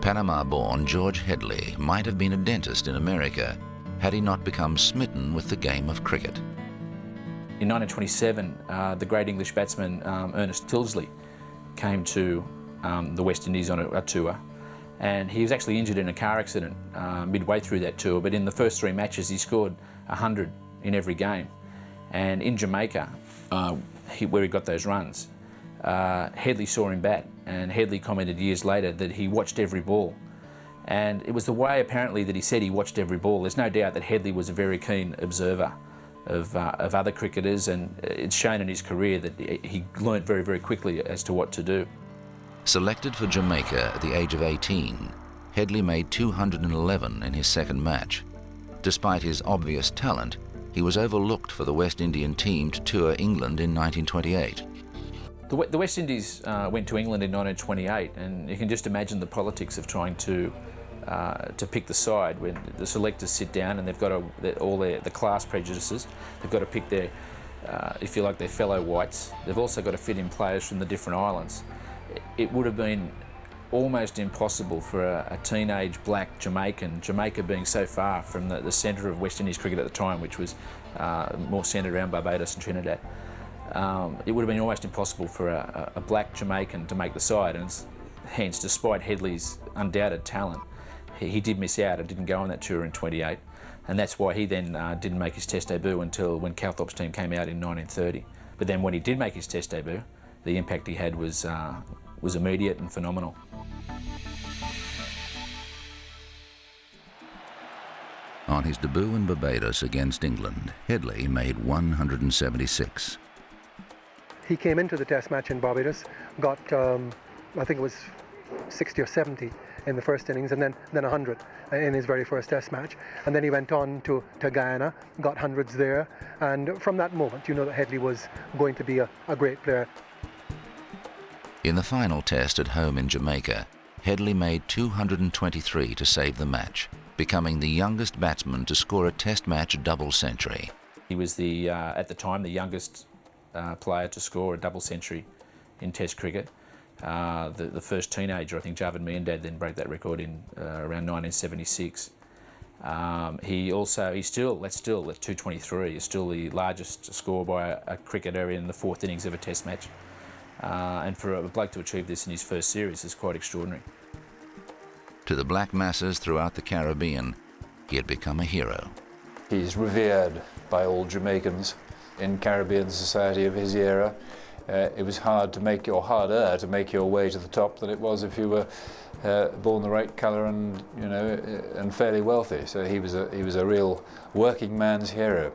Panama-born George Headley might have been a dentist in America had he not become smitten with the game of cricket. In 1927, the great English batsman Ernest Tilsley came to the West Indies on a tour, and he was actually injured in a car accident midway through that tour, but in the first 3 matches he scored 100 in every game. And in Jamaica, where he got those runs, Headley saw him bat, and Headley commented years later that he watched every ball. And it was the way, apparently, that he said he watched every ball. There's no doubt that Headley was a very keen observer of other cricketers, and it's shown in his career that he learnt very, very quickly as to what to do. Selected for Jamaica at the age of 18, Headley made 211 in his second match. Despite his obvious talent, he was overlooked for the West Indian team to tour England in 1928. The West Indies went to England in 1928, and you can just imagine the politics of trying to pick the side when the selectors sit down and they've got all the class prejudices. They've got to pick their, if you like, their fellow whites. They've also got to fit in players from the different islands. It would have been almost impossible for a teenage black Jamaica being so far from the centre of West Indies cricket at the time, which was more centred around Barbados and Trinidad. It would have been almost impossible for a black Jamaican to make the side, and hence, despite Headley's undoubted talent, he did miss out and didn't go on that tour in '28, and that's why he then didn't make his Test debut until when Calthorpe's team came out in 1930. But then when he did make his Test debut, the impact he had was immediate and phenomenal. On his debut in Barbados against England, Headley made 176. He came into the Test match in Barbados, got, I think it was 60 or 70 in the first innings, and then 100 in his very first Test match. And then he went on to Guyana, got hundreds there, and from that moment, you know that Headley was going to be a great player. In the final Test at home in Jamaica, Headley made 223 to save the match, becoming the youngest batsman to score a Test match double century. He was at the time, the youngest player to score a double century in Test cricket. The first teenager, I think Javed Miandad, then broke that record in around 1976. He's still at 223, is still the largest score by a cricketer in the 4th innings of a Test match. And for a bloke to achieve this in his first series is quite extraordinary. To the black masses throughout the Caribbean, he had become a hero. He's revered by all Jamaicans in Caribbean society of his era. It was harder to make your way to the top than it was if you were born the right colour and and fairly wealthy. So he was a real working man's hero.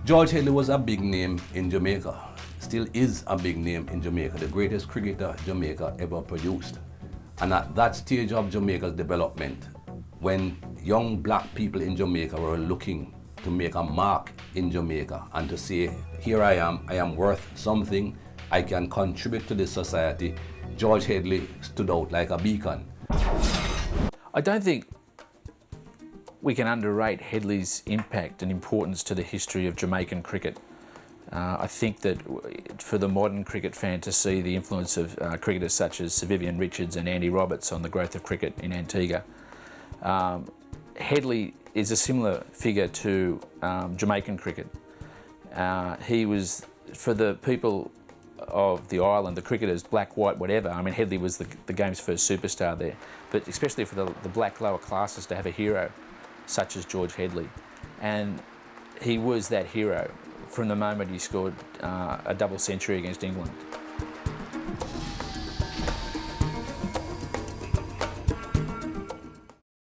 George Headley was a big name in Jamaica. Still is a big name in Jamaica, the greatest cricketer Jamaica ever produced. And at that stage of Jamaica's development, when young black people in Jamaica were looking to make a mark in Jamaica and to say, here I am worth something, I can contribute to this society, George Headley stood out like a beacon. I don't think we can underrate Headley's impact and importance to the history of Jamaican cricket. I think that for the modern cricket fan to see the influence of cricketers such as Sir Vivian Richards and Andy Roberts on the growth of cricket in Antigua, Headley is a similar figure to Jamaican cricket. He was, for the people of the island, the cricketers, black, white, whatever, I mean, Headley was the game's first superstar there, but especially for the black lower classes to have a hero such as George Headley. And he was that hero from the moment he scored a double century against England.